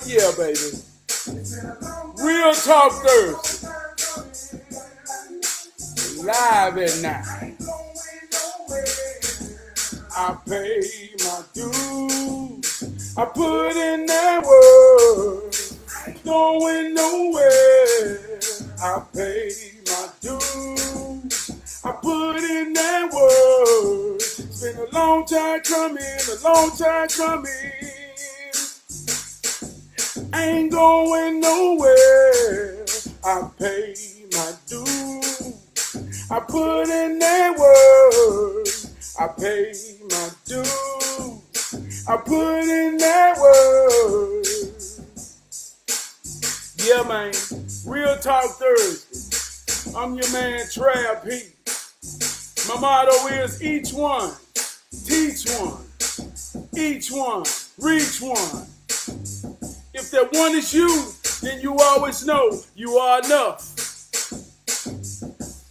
Yeah, baby. Real Talk Thursday. Live at night. I pay my dues. I put in that work. Going nowhere. I pay my dues. I put in that work. It's been a long time coming, a long time coming. Ain't going nowhere. I pay my dues. I put in that work. I pay my dues. I put in that work. Yeah, man. Real Talk Thursday. I'm your man, Trav P. My motto is each one, teach one, each one, reach one. If that one is you, then you always know you are enough.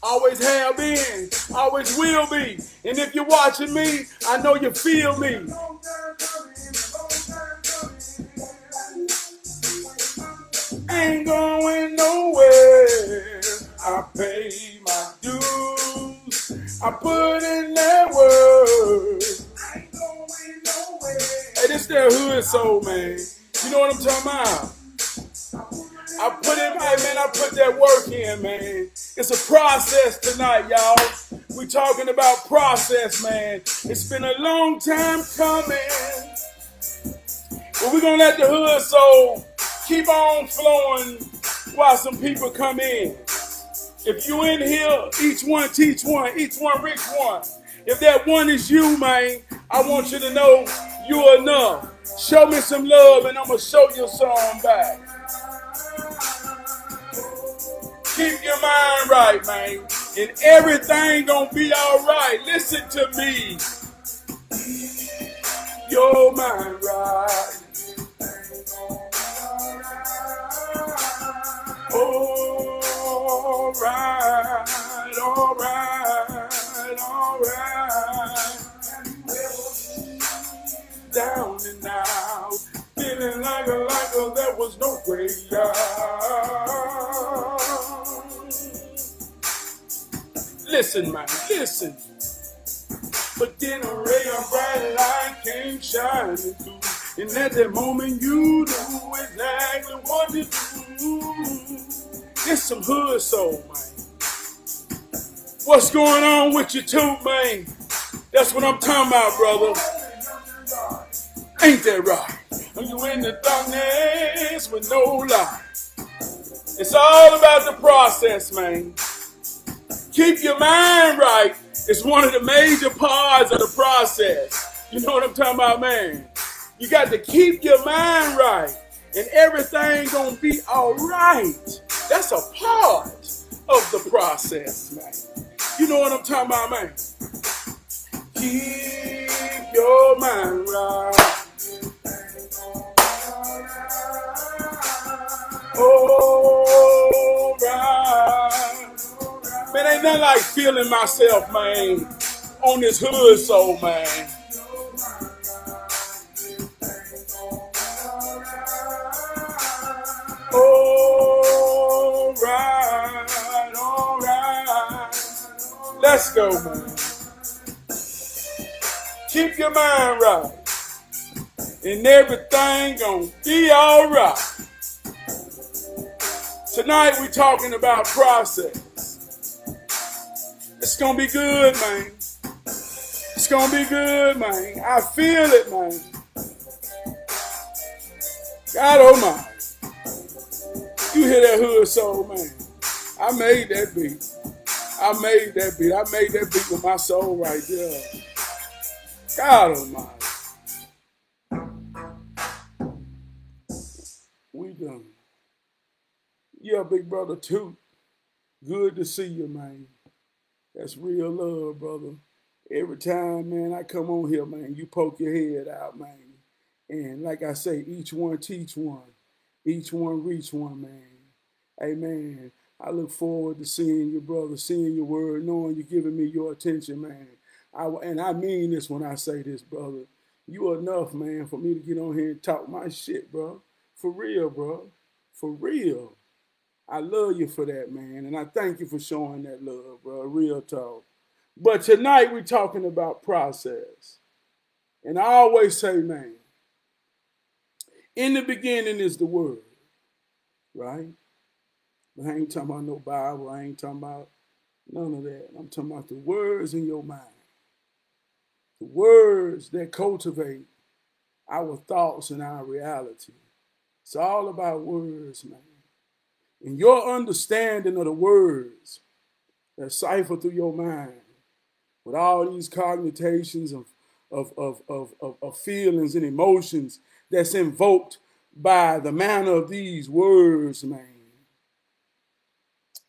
Always have been, always will be. And if you're watching me, I know you feel me. Ain't going nowhere. I pay my dues. I put in that work. Ain't going nowhere. Hey, this that hood soul, man. You know what I'm talking about? I put that work in, man. It's a process tonight, y'all. We talking about process, man. It's been a long time coming. But we're gonna let the hood soul keep on flowing while some people come in. If you in here, each one teach one, each one reach one. If that one is you, man, I want you to know you're enough. Show me some love and I'm going to show you some back. Keep your mind right, man, and everything going to be all right. Listen to me. Your mind right. All right, all right, all right. Down and out, feeling like there was no way out. Listen, man, listen. But then a ray of bright light came shining through, and at that moment you knew exactly what to do. It's some hood soul, man. What's going on with you too, man? That's what I'm talking about, brother. Ain't that right? You in the darkness with no light. It's all about the process, man. Keep your mind right. It's one of the major parts of the process. You know what I'm talking about, man? You got to keep your mind right, and everything gonna be all right. That's a part of the process, man. You know what I'm talking about, man? Keep your mind right. All right. Man, ain't nothing like feeling myself, man, on this hood soul, man. All right, all right. Let's go, man. Keep your mind right, and everything gonna be all right. Tonight we talking about process. It's gonna be good, man. It's gonna be good, man. I feel it, man. God almighty. You hear that hood soul, man. I made that beat. I made that beat. I made that beat with my soul right there. God almighty. We done. Yeah, big brother, too. Good to see you, man. That's real love, brother. Every time, man, I come on here, man, you poke your head out, man. And like I say, each one teach one. Each one reach one, man. Hey, man, I look forward to seeing you, brother, seeing your word, knowing you're giving me your attention, man. And I mean this when I say this, brother. You are enough, man, for me to get on here and talk my shit, bro. For real, bro. For real. I love you for that, man. And I thank you for showing that love, bro. Real talk. But tonight we're talking about process. And I always say, man, in the beginning is the word, right? But I ain't talking about no Bible. I ain't talking about none of that. I'm talking about the words in your mind. The words that cultivate our thoughts and our reality. It's all about words, man. And your understanding of the words that cipher through your mind with all these cognitions of feelings and emotions that's invoked by the manner of these words, man.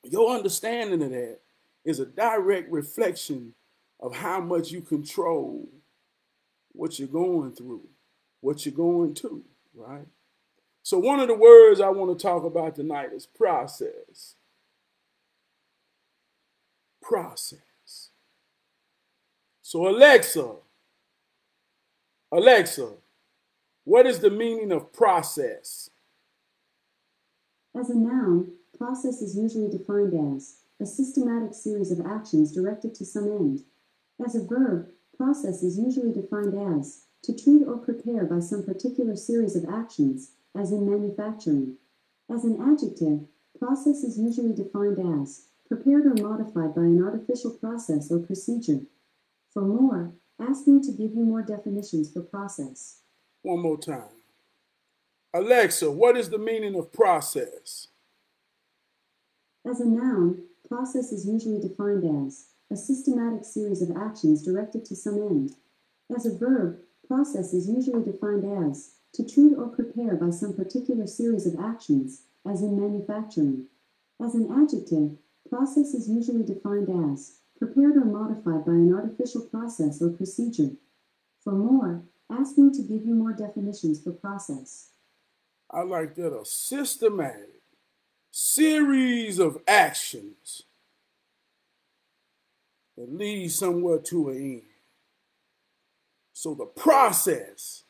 Your understanding of that is a direct reflection of how much you control what you're going through, what you're going to, right? So one of the words I want to talk about tonight is process. Process. So Alexa, what is the meaning of process? As a noun, process is usually defined as a systematic series of actions directed to some end. As a verb, process is usually defined as to treat or prepare by some particular series of actions, as in manufacturing. As an adjective, process is usually defined as prepared or modified by an artificial process or procedure. For more, ask me to give you more definitions for process. One more time. Alexa, what is the meaning of process? As a noun, process is usually defined as a systematic series of actions directed to some end. As a verb, process is usually defined as to treat or prepare by some particular series of actions, as in manufacturing. As an adjective, process is usually defined as prepared or modified by an artificial process or procedure. For more, ask me to give you more definitions for process. I like that. A systematic series of actions that lead somewhere to an end. So the process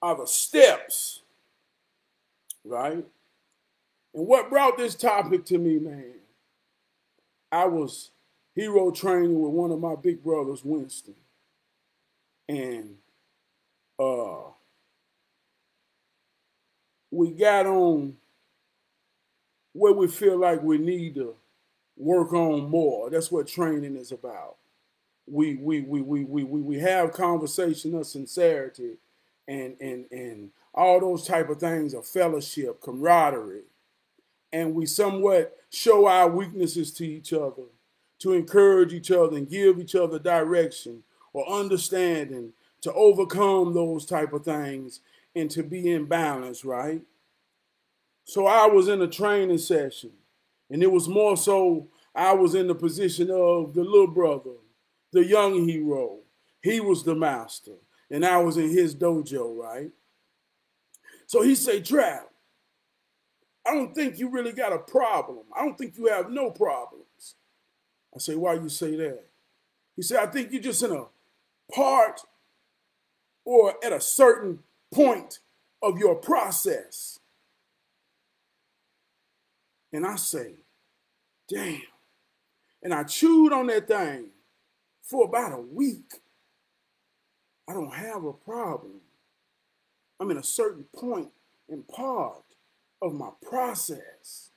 are the steps, right? And what brought this topic to me, man, I was hero training with one of my big brothers, Winston. And we got on where we feel like we need to work on more. That's what training is about. We have conversation of sincerity and all those type of things of fellowship, camaraderie. And we somewhat show our weaknesses to each other, to encourage each other and give each other direction or understanding to overcome those type of things and to be in balance, right? So I was in a training session, and it was more so I was in the position of the little brother, the young hero. He was the master, and I was in his dojo, right? So he said, Trav, I don't think you really got a problem. I don't think you have no problems. I say, why you say that? He said, I think you're just in a part or at a certain point of your process. And I say, damn. And I chewed on that thing for about a week. I don't have a problem. I'm in a certain point and part of my process.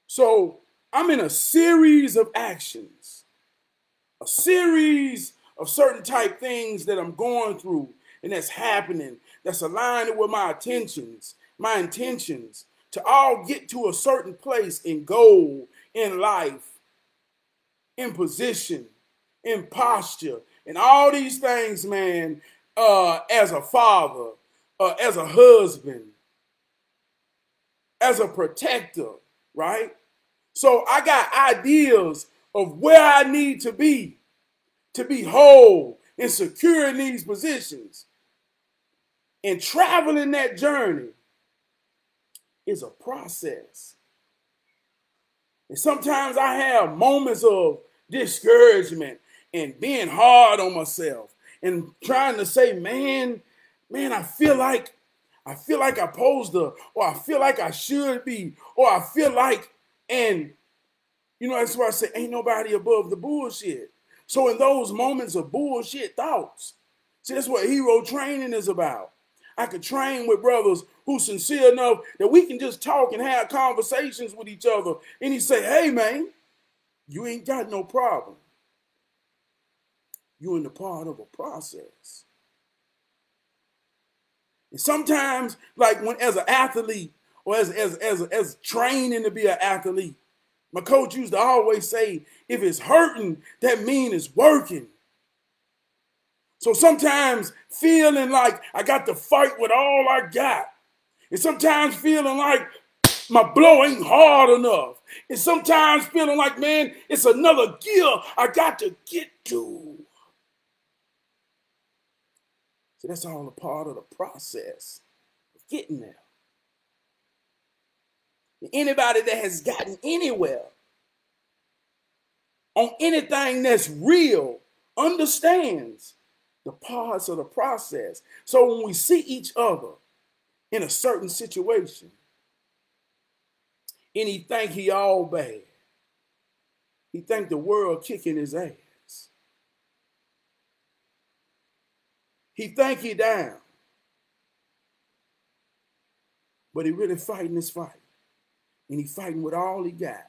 So I'm in a series of actions, a series of certain type things that I'm going through and that's happening, that's aligned with my intentions to all get to a certain place in goal, in life, in position, in posture, and all these things, man, as a father, as a husband, as a protector, right? So I got ideas of where I need to be whole and secure in these positions. And traveling that journey is a process. And sometimes I have moments of discouragement and being hard on myself and trying to say, man, I feel like I'm supposed to, or I feel like I should be, or I feel like, and that's why I say ain't nobody above the bullshit. So in those moments of bullshit thoughts, see, that's what hero training is about. I could train with brothers who sincere enough that we can just talk and have conversations with each other. And he say, hey, man, you ain't got no problem. You in the part of a process. And sometimes, like when as an athlete or as training to be an athlete, my coach used to always say, if it's hurting, that means it's working. So sometimes feeling like I got to fight with all I got. And sometimes feeling like my blow ain't hard enough. And sometimes feeling like, man, it's another gear I got to get to. So that's all a part of the process of getting there. Anybody that has gotten anywhere on anything that's real understands the parts of the process. So when we see each other in a certain situation and he think he all bad, he think the world kicking his ass, he think he down, but he really fighting this fight, and he fighting with all he got.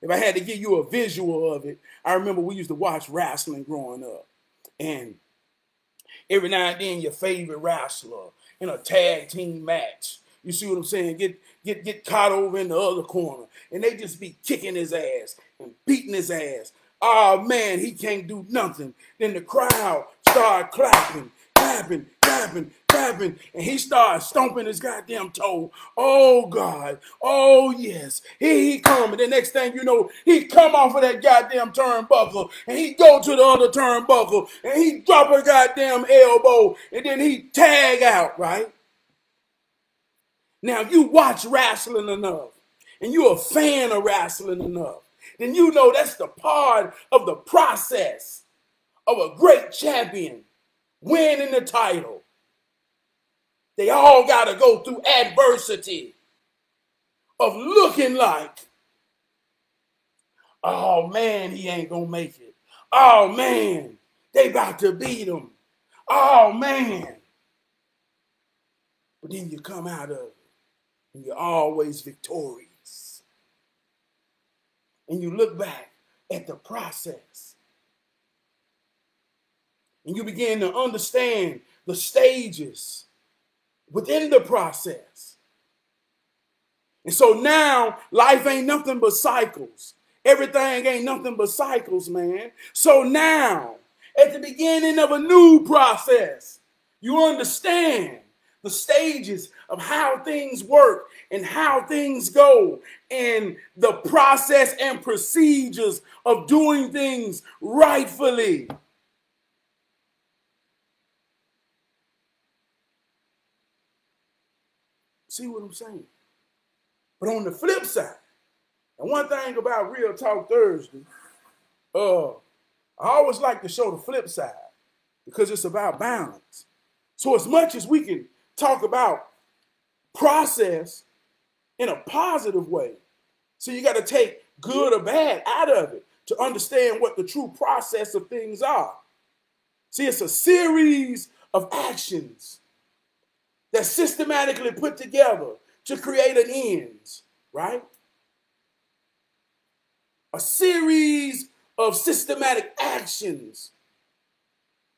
If I had to give you a visual of it, I remember we used to watch wrestling growing up, and every now and then your favorite wrestler in a tag team match, you see what I'm saying, get caught over in the other corner, and they just be kicking his ass and beating his ass. Oh man, he can't do nothing. Then the crowd started clapping, and he started stomping his goddamn toe. Oh God, oh yes, here he come. And the next thing you know, he come off of that goddamn turnbuckle, and he go to the other turnbuckle, and he drop a goddamn elbow, and then he tag out, right? Now, if you watch wrestling enough, and you're a fan of wrestling enough, then you know that's the part of the process of a great champion winning the title. They all got to go through adversity of looking like, oh man, he ain't going to make it. Oh man, they about to beat him. Oh man. But then you come out of it and you're always victorious. And you look back at the process and you begin to understand the stages within the process. And so now life ain't nothing but cycles. Everything ain't nothing but cycles, man. So now, at the beginning of a new process, you understand the stages of how things work and how things go and the process and procedures of doing things rightfully. See what I'm saying? But on the flip side, and one thing about Real Talk Thursday, I always like to show the flip side because it's about balance. So as much as we can talk about process in a positive way, so you got to take good or bad out of it to understand what the true process of things are. See, it's a series of actions that's systematically put together to create an ends, right? A series of systematic actions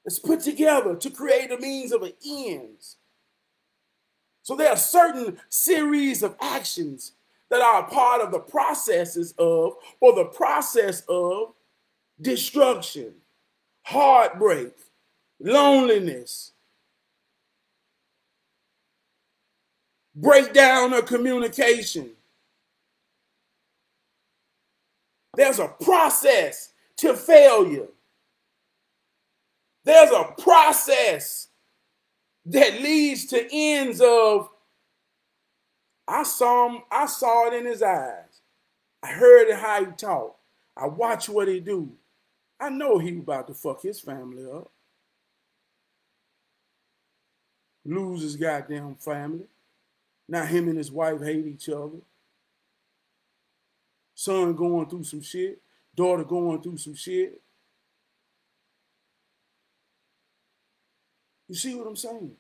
that's put together to create a means of an ends. So there are certain series of actions that are a part of the processes of, or the process of destruction, heartbreak, loneliness, breakdown of communication. There's a process to failure. There's a process that leads to ends of, I saw it in his eyes. I heard it how he talked. I watched what he do. I know he about to fuck his family up. Lose his goddamn family. Now him and his wife hate each other. Son going through some shit. Daughter going through some shit. You see what I'm saying?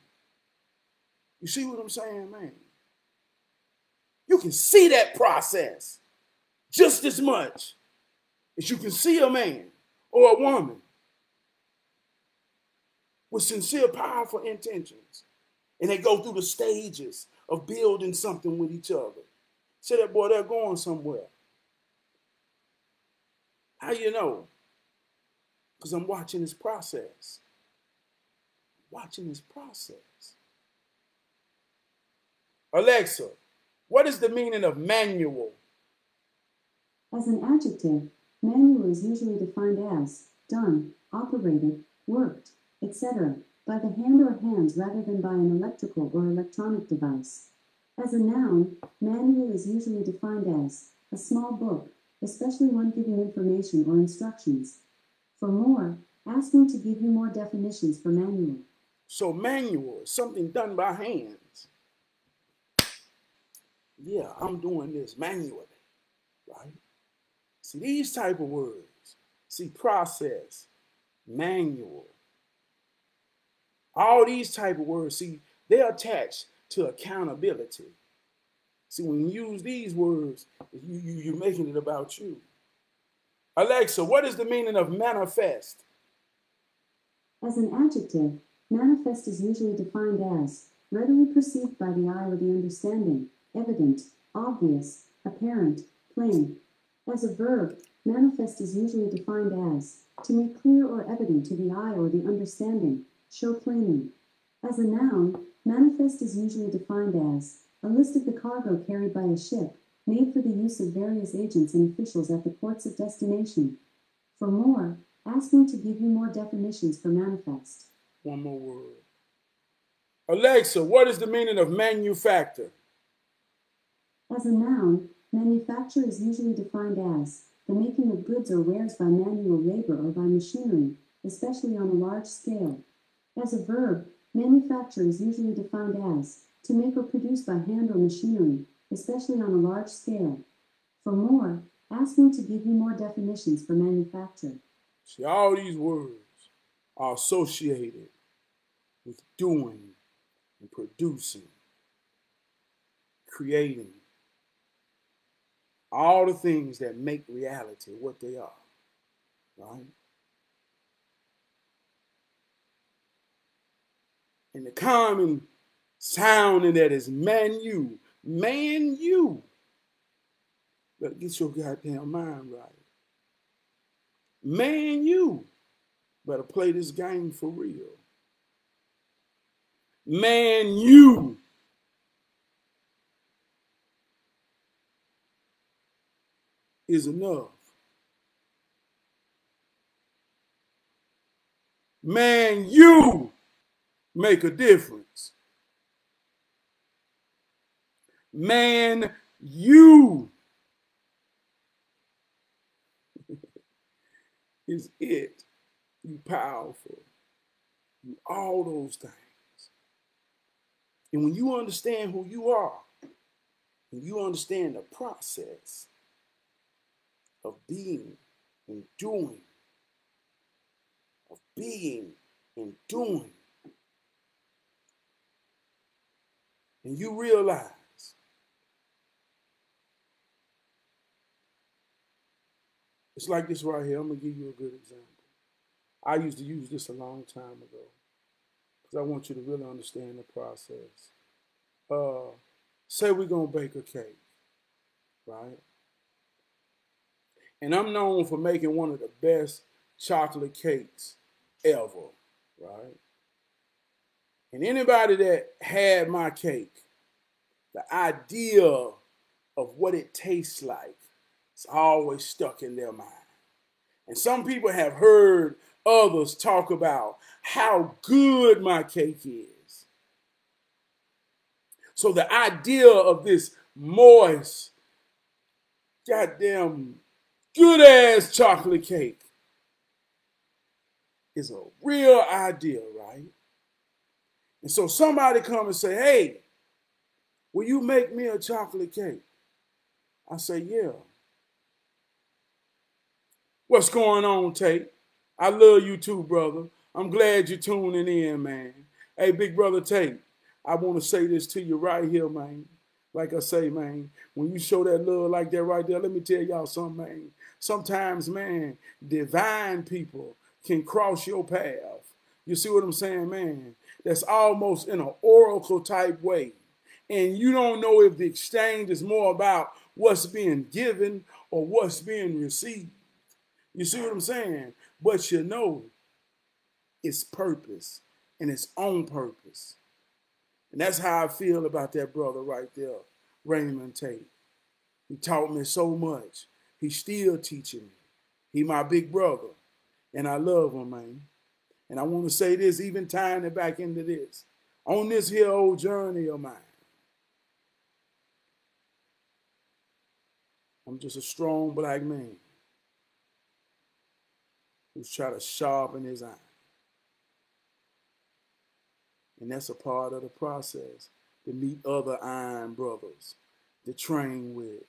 You see what I'm saying, man? You can see that process just as much as you can see a man or a woman with sincere, powerful intentions. And they go through the stages of building something with each other. Say that boy, they're going somewhere. How you know? Because I'm watching this process. Watching this process. Alexa, what is the meaning of manual? As an adjective, manual is usually defined as done, operated, worked, etc., by the hand or hands rather than by an electrical or electronic device. As a noun, manual is usually defined as a small book, especially one giving information or instructions. For more, ask me to give you more definitions for manual. So manual is something done by hands. Yeah, I'm doing this manually, right? See, these type of words, see, process, manual, all these type of words, see, they're attached to accountability. See, when you use these words, you're making it about you. Alexa, what is the meaning of manifest? As an adjective, manifest is usually defined as readily perceived by the eye or the understanding, evident, obvious, apparent, plain. As a verb, manifest is usually defined as to make clear or evident to the eye or the understanding, show plainly. As a noun, manifest is usually defined as a list of the cargo carried by a ship, made for the use of various agents and officials at the ports of destination. For more, ask me to give you more definitions for manifest. One more word. Alexa, what is the meaning of manufacture? As a noun, manufacture is usually defined as the making of goods or wares by manual labor or by machinery, especially on a large scale. As a verb, manufacture is usually defined as to make or produce by hand or machinery, especially on a large scale. For more, ask me to give you more definitions for manufacture. See, all these words are associated with doing and producing, creating, all the things that make reality what they are, right? And the common sound in that is man-you. Man-you. Better get your goddamn mind right. Man-you. Better play this game for real. Man-you. Is enough. Man-you make a difference. Man-you is it. You powerful. You all those things. And when you understand who you are, and you understand the process of being and doing, of being and doing, and you realize it's like this right here. I'm going to give you a good example. I used to use this a long time ago because I want you to really understand the process. Say we're going to bake a cake, right? And I'm known for making one of the best chocolate cakes ever, right? And anybody that had my cake, the idea of what it tastes like, it's always stuck in their mind. And some people have heard others talk about how good my cake is. So the idea of this moist, goddamn good ass chocolate cake is a real idea, right? And so somebody come and say, hey, will you make me a chocolate cake? I say, yeah. What's going on, Tate? I love you too, brother. I'm glad you're tuning in, man. Hey, big brother Tate, I want to say this to you right here, man. Like I say, man, when you show that love like that right there, let me tell y'all something, man. Sometimes, man, divine people can cross your path. You see what I'm saying, man? That's almost in an oracle type way. And you don't know if the exchange is more about what's being given or what's being received. You see what I'm saying? But you know it's purpose and it's on purpose. And that's how I feel about that brother right there, Raymond Tate. He taught me so much. He's still teaching me. He my big brother. And I love him, man. And I want to say this, even tying it back into this. On this here old journey of mine, I'm just a strong black man who's trying to sharpen his eye. And that's a part of the process, to meet other iron brothers, to train with.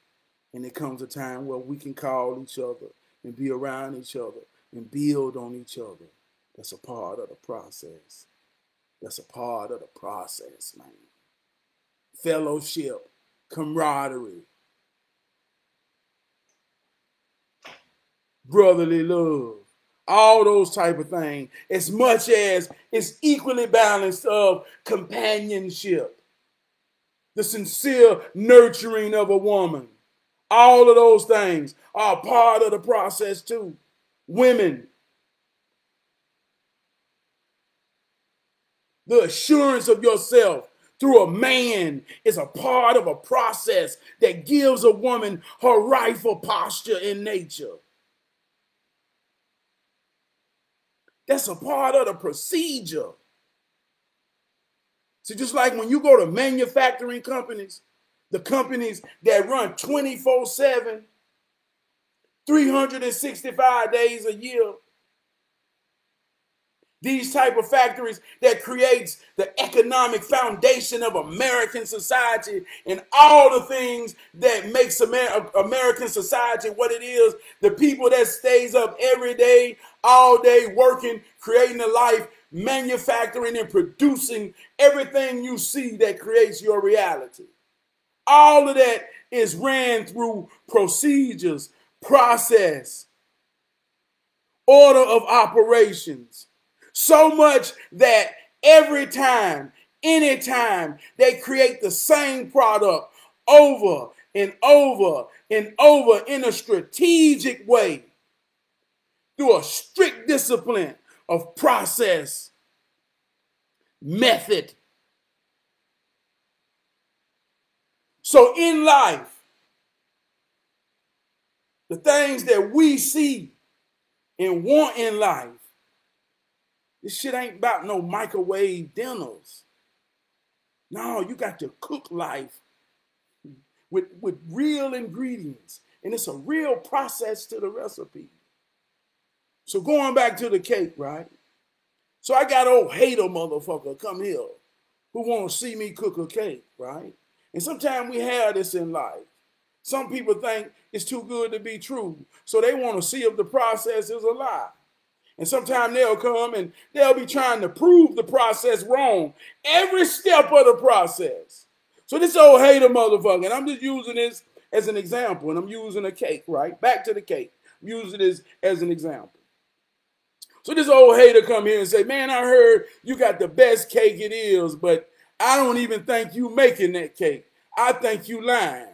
And it comes a time where we can call each other and be around each other and build on each other. That's a part of the process. That's a part of the process, man. Fellowship, camaraderie, brotherly love, all those type of things, as much as it's equally balanced of companionship, the sincere nurturing of a woman. All of those things are part of the process too. Women, the assurance of yourself through a man is a part of a process that gives a woman her rightful posture in nature. That's a part of the procedure. So just like when you go to manufacturing companies, the companies that run 24/7, 365 days a year, these type of factories that creates the economic foundation of American society and all the things that makes American society what it is, the people that stays up every day, all day working, creating a life, manufacturing and producing everything you see that creates your reality. All of that is ran through procedures, process, order of operations. So much that every time, anytime, they create the same product over and over and over in a strategic way through a strict discipline of process, method. So in life, the things that we see and want in life, this shit ain't about no microwave dinners. No, you got to cook life with real ingredients. And it's a real process to the recipe. So going back to the cake, right? So I got old hater motherfucker come here who want to see me cook a cake, right? And sometimes we have this in life. Some people think it's too good to be true. So they want to see if the process is a lie. And sometimes they'll come and they'll be trying to prove the process wrong. Every step of the process. So this old hater motherfucker, and I'm just using this as an example, and I'm using a cake, right? Back to the cake. I'm using this as an example. So this old hater come here and say, man, I heard you got the best cake it is, but I don't even think you making that cake. I think you lying.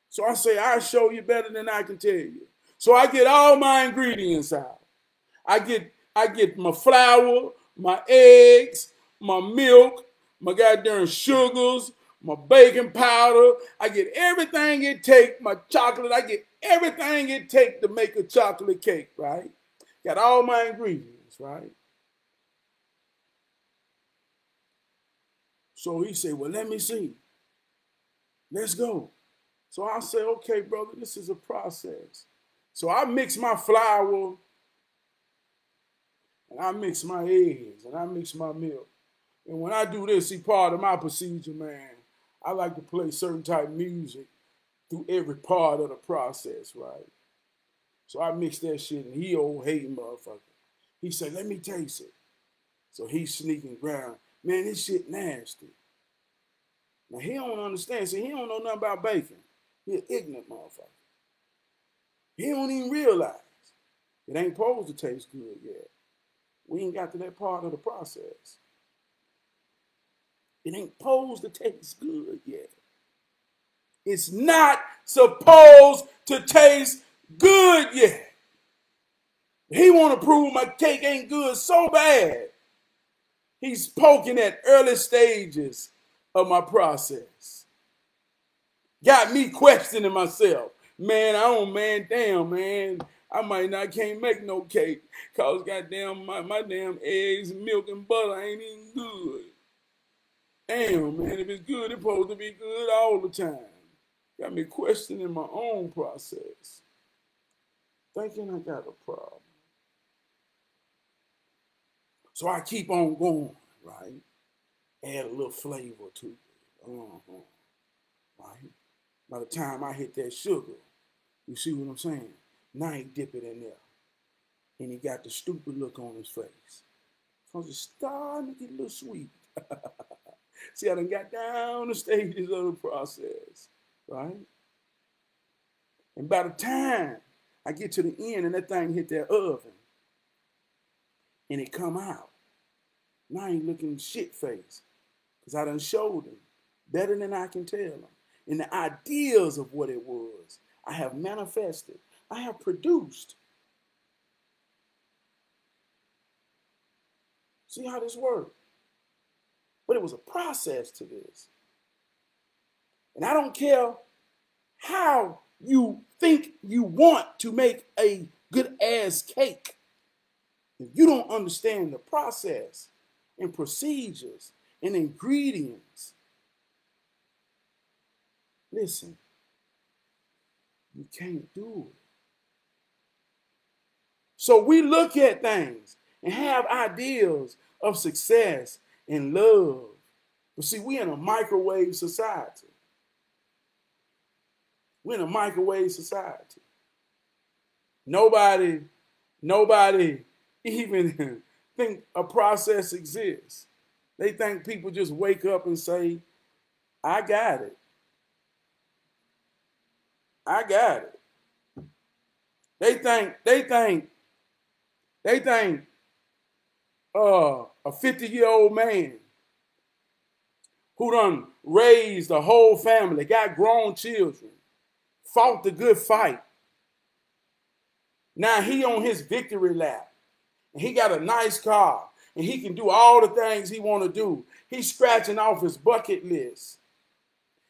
So I say, I'll show you better than I can tell you. So I get all my ingredients out. I get my flour, my eggs, my milk, my goddamn sugars, my baking powder. I get everything it takes, my chocolate. I get everything it takes to make a chocolate cake, right? Got all my ingredients, right? So he said, well, let me see. Let's go. So I say, okay, brother, this is a process. So I mix my flour and I mix my eggs, and I mix my milk. And when I do this, see, part of my procedure, man, I like to play certain type of music through every part of the process, right? So I mix that shit, and he old hating motherfucker. He said, let me taste it. So he's sneaking around. Man, this shit nasty. Now, he don't understand. See, he don't know nothing about bacon. He an ignorant motherfucker. He don't even realize it ain't supposed to taste good yet. We ain't got to that part of the process. It ain't supposed to taste good yet. It's not supposed to taste good yet. He want to prove my cake ain't good so bad. He's poking at early stages of my process. Got me questioning myself. Man, damn, man. Can't make no cake. Cause goddamn, my damn eggs, milk, and butter ain't even good. Damn, man, if it's good, it's supposed to be good all the time. Got me questioning my own process. Thinking I got a problem. So I keep on going, right? Add a little flavor to it. Right? By the time I hit that sugar, you see what I'm saying? Now he dip it in there. And he got the stupid look on his face. Because it's starting to get a little sweet. See, I done got down the stages of the process, right? And by the time I get to the end and that thing hit that oven, and it come out, now I ain't looking shit face. Because I done showed him better than I can tell him. And the ideas of what it was, I have manifested. I have produced. See how this works? But it was a process to this. And I don't care how you think you want to make a good ass cake. If you don't understand the process and procedures and ingredients, listen, you can't do it. So we look at things and have ideals of success and love. But see, we in a microwave society. We're in a microwave society. Nobody even think a process exists. They think people just wake up and say, I got it. I got it. They think a 50-year-old man who done raised a whole family, got grown children, fought the good fight. Now he on his victory lap. And he got a nice car. And he can do all the things he want to do. He's scratching off his bucket list.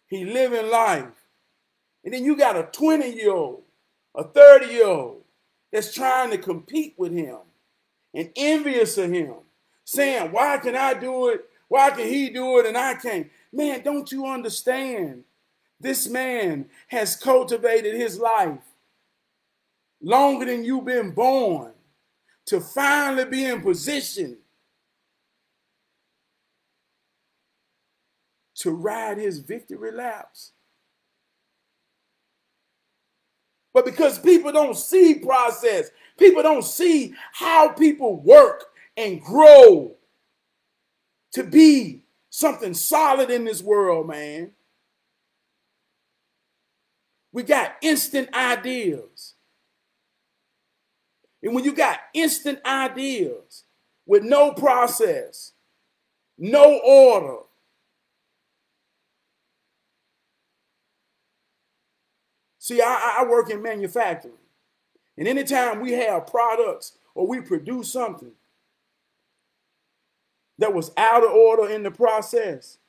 He living life. And then you got a 20-year-old, a 30-year-old that's trying to compete with him and envious of him, saying, why can I do it? Why can he do it and I can't? Man, don't you understand? This man has cultivated his life longer than you've been born to finally be in position to ride his victory laps. But because people don't see process, people don't see how people work and grow to be something solid in this world, man. We got instant ideas. And when you got instant ideas with no process, no order, see, I work in manufacturing. And anytime we have products or we produce something that was out of order in the process,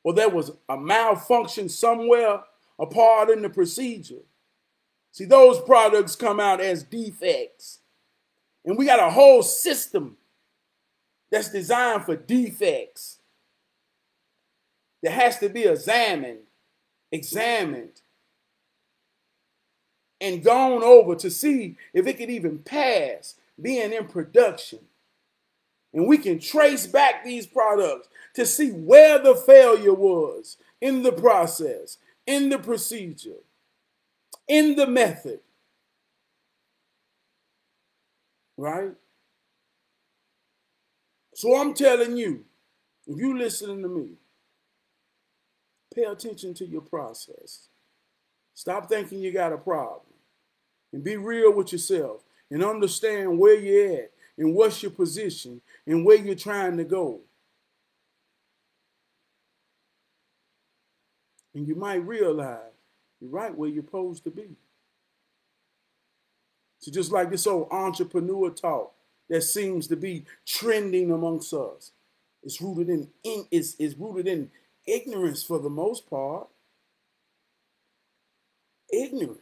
or there was a malfunction somewhere, a part in the procedure, see, those products come out as defects. And we got a whole system that's designed for defects that has to be examined, and gone over to see if it could even pass being in production. And we can trace back these products to see where the failure was in the process, in the procedure, in the method. Right? So I'm telling you, if you're listening to me, pay attention to your process. Stop thinking you got a problem. And be real with yourself and understand where you're at and what's your position and where you're trying to go. And you might realize you're right where you're supposed to be. So just like this old entrepreneur talk that seems to be trending amongst us, it's rooted in ignorance for the most part. Ignorance.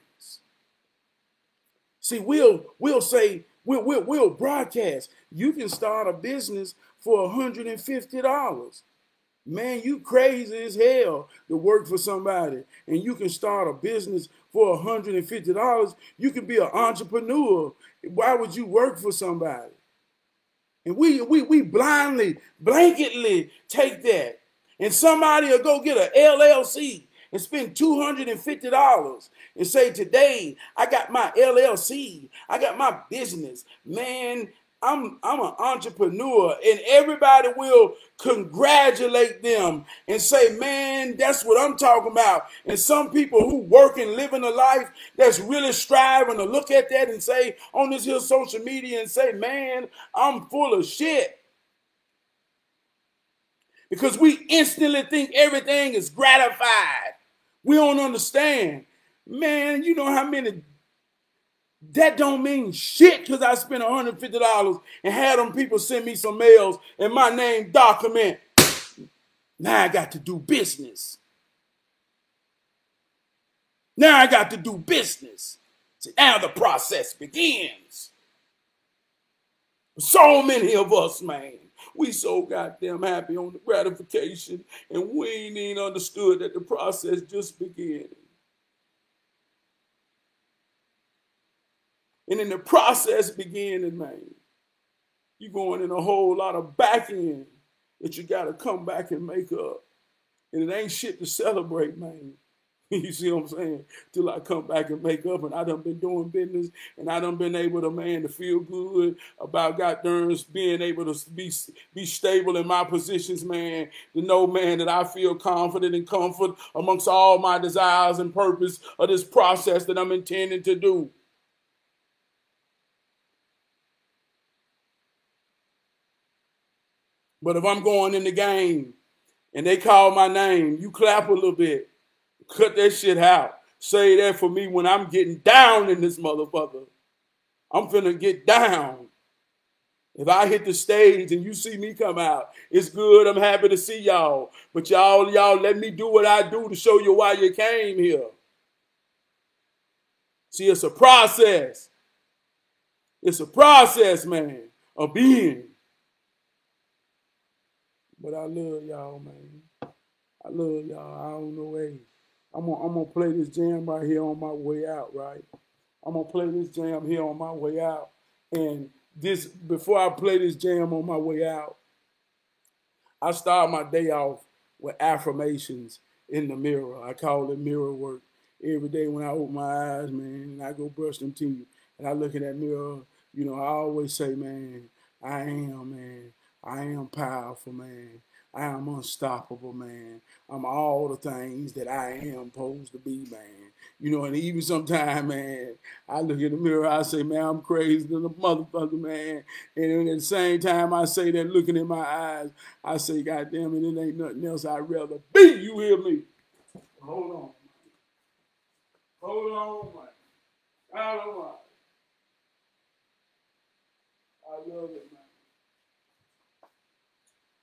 See, we'll say, we'll broadcast, you can start a business for $150. Man, you crazy as hell to work for somebody, and you can start a business for $150. You can be an entrepreneur. Why would you work for somebody? And we blindly, blanketly take that. And somebody will go get an LLC and spend $250 and say, today I got my LLC, I got my business. Man, I'm an entrepreneur, and everybody will congratulate them and say, man, that's what I'm talking about. And some people who work and living a life that's really striving to look at that and say on this here social media and say, man, I'm full of shit. Because we instantly think everything is gratified. We don't understand. Man, you know how many, that don't mean shit because I spent $150 and had them people send me some mails and my name document. Now I got to do business. Now I got to do business. See, now the process begins. So many of us, man, we so goddamn happy on the gratification, and we ain't even understood that the process just began. And in the process beginning, man, you're going in a whole lot of back end that you got to come back and make up. And it ain't shit to celebrate, man. You see what I'm saying? Till I come back and make up, and I done been doing business, and I done been able to, man, to feel good about goddamn being able to be stable in my positions, man, to know, man, that I feel confident and comfort amongst all my desires and purpose of this process that I'm intending to do. But if I'm going in the game and they call my name, you clap a little bit. Cut that shit out. Say that for me when I'm getting down in this motherfucker. I'm finna get down. If I hit the stage and you see me come out, it's good. I'm happy to see y'all. But y'all let me do what I do to show you why you came here. See, it's a process. It's a process, man, of being. But I love y'all, man. I love y'all. I don't know, hey. I'm gonna play this jam right here on my way out, right? I'm gonna play this jam here on my way out. And this, before I play this jam on my way out, I start my day off with affirmations in the mirror. I call it mirror work. Every day when I open my eyes, man, and I go brush them teeth, and I look in that mirror, you know, I always say, man, I am powerful, man. I am unstoppable, man. I'm all the things that I am supposed to be, man. You know, and even sometimes, man, I look in the mirror, I say, man, I'm crazy than a motherfucker, man. And at the same time I say that, looking in my eyes, I say, God damn it, it ain't nothing else I'd rather be. You hear me? Hold on. Hold on, man. I don't know. I love it, man.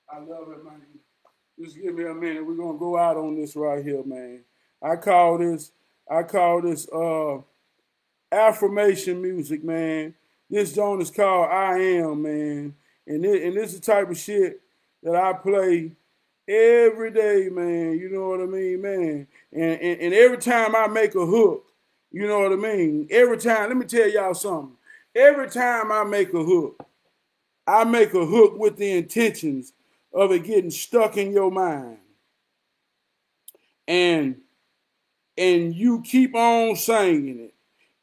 I love it, man. Just give me a minute. We're gonna go out on this right here, man. I call this affirmation music, man. This joint is called I Am, man. And this is the type of shit that I play every day, man. You know what I mean, man? And every time I make a hook, You know what I mean? Every time, let me tell y'all something. Every time I make a hook with the intentions of it getting stuck in your mind. And you keep on singing it.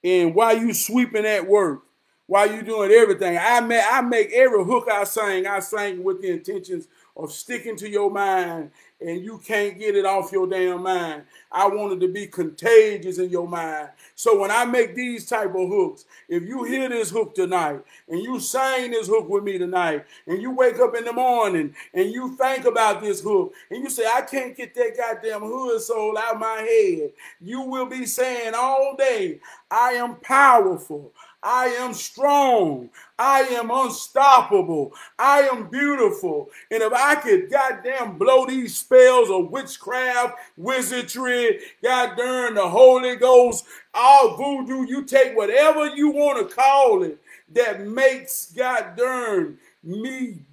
And while you sweeping at work, while you doing everything, I make every hook I sing with the intentions of sticking to your mind, and you can't get it off your damn mind. I want it to be contagious in your mind. So when I make these type of hooks, if you hear this hook tonight, and you sing this hook with me tonight, and you wake up in the morning, and you think about this hook, and you say, I can't get that goddamn hood soul out of my head, you will be saying all day, I am powerful. I am strong. I am unstoppable. I am beautiful. And if I could goddamn blow these spells of witchcraft, wizardry, goddamn the Holy Ghost, all voodoo, you take whatever you want to call it that makes goddamn me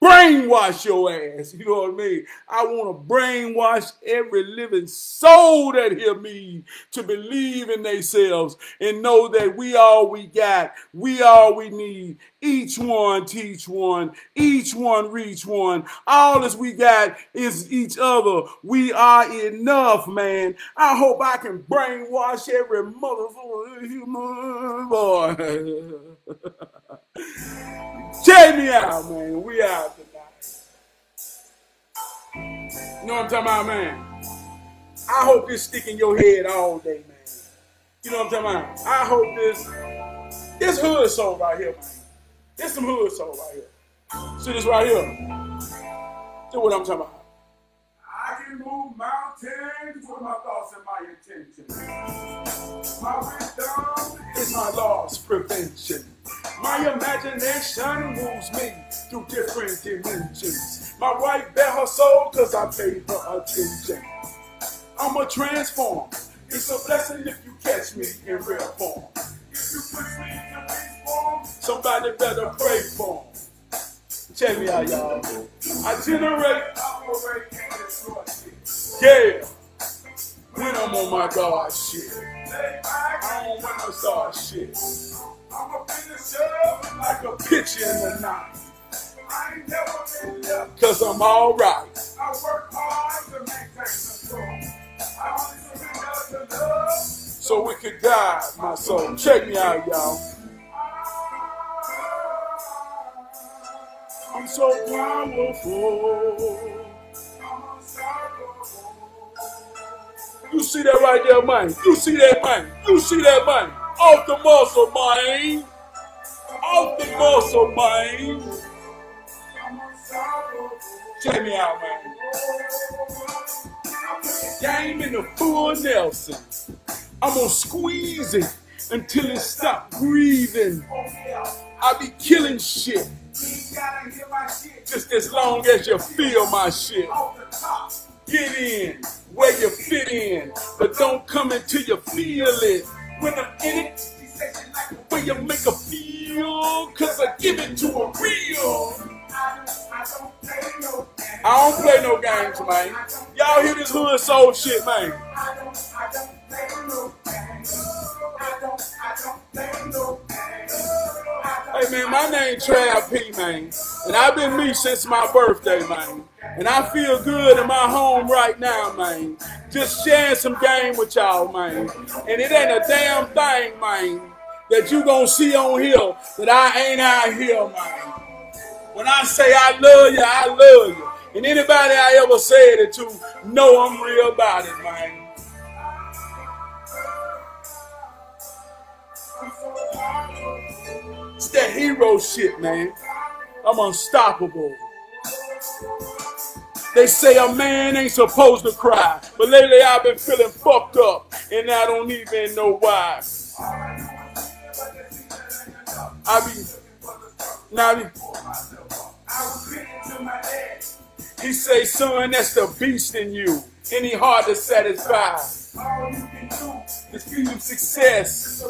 brainwash your ass. You know what I mean? I want to brainwash every living soul that hear me to believe in themselves and know that we all we got, we all we need. Each one teach one, each one reach one. All as we got is each other. We are enough, man. I hope I can brainwash every motherfucker human boy. Check me out, man. We out tonight. You know what I'm talking about, man? I hope this stick in your head all day, man. You know what I'm talking about? I hope this hood soul right here, man. This some hood soul right here. See this right here? See what I'm talking about? I can move mountains with my thoughts and my intentions. My wisdom is my loss prevention. My imagination moves me through different dimensions. My wife bet her soul cause I paid her attention. I'ma transform. It's a blessing if you catch me in real form. If you push me into beast form, somebody better pray for them. Check me out, y'all. I generate, operate, and destroy shit. Yeah. When I'm on my God shit. I don't want to start shit. I'm a finisher like a pitch in the night. I ain't never been left cause I'm alright. I work hard to maintain control. I only surrender to love so it could guide my soul. Check me out, y'all. I'm so powerful. I'm unstoppable. You see that right there, man? You see that, man? You see that, man? Off the muscle, man. Off the muscle, man. Check me out, man. Game in the full Nelson. I'm gonna squeeze it until it stop breathing. I be killing shit. Just as long as you feel my shit. Get in where you fit in, but don't come until you feel it. When I'm in it, where you make a feel, cause I give it to a real. I don't play no games, man. Y'all hear this hood soul shit, man. Hey, man, my name Trav P, man. And I've been me since my birthday, man. And I feel good in my home right now, man. Just sharing some game with y'all, man. And it ain't a damn thing, man, that you gonna see on here that I ain't out here, man. When I say I love you, I love you. And anybody I ever said it to know I'm real about it, man. It's that hero shit, man. I'm unstoppable. They say a man ain't supposed to cry, but lately I've been feeling fucked up, and I don't even know why. He say, son, that's the beast in you, and he hard to satisfy. All you can do is feel success.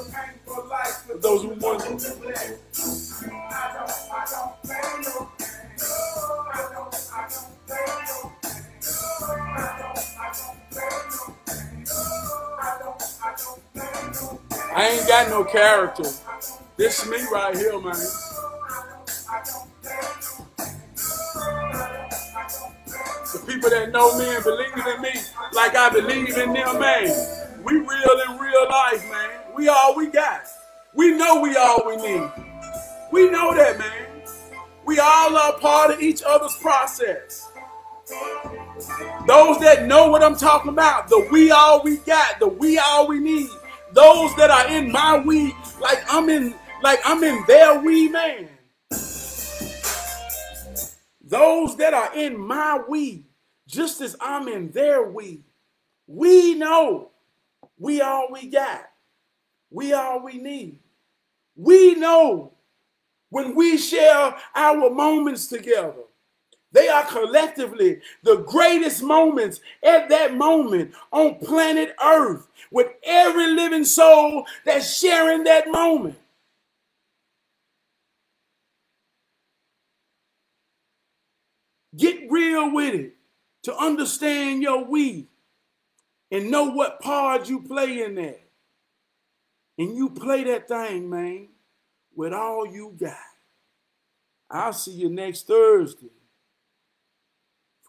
For those who want to. I don't got no character. This is me right here, man. The people that know me and believe in me like I believe in them, man. We real in real life, man. We all we got. We know we all we need. We know that, man. We all are part of each other's process. Those that know what I'm talking about, the we all we got, the we all we need. Those that are in my we, like I'm in their we, man. Those that are in my we, just as I'm in their we know we all we got. We all we need. We know when we share our moments together, they are collectively the greatest moments at that moment on planet Earth with every living soul that's sharing that moment. Get real with it to understand your we and know what part you play in that. And you play that thing, man, with all you got. I'll see you next Thursday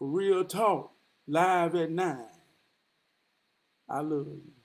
for Real Talk, live at 9. I love you.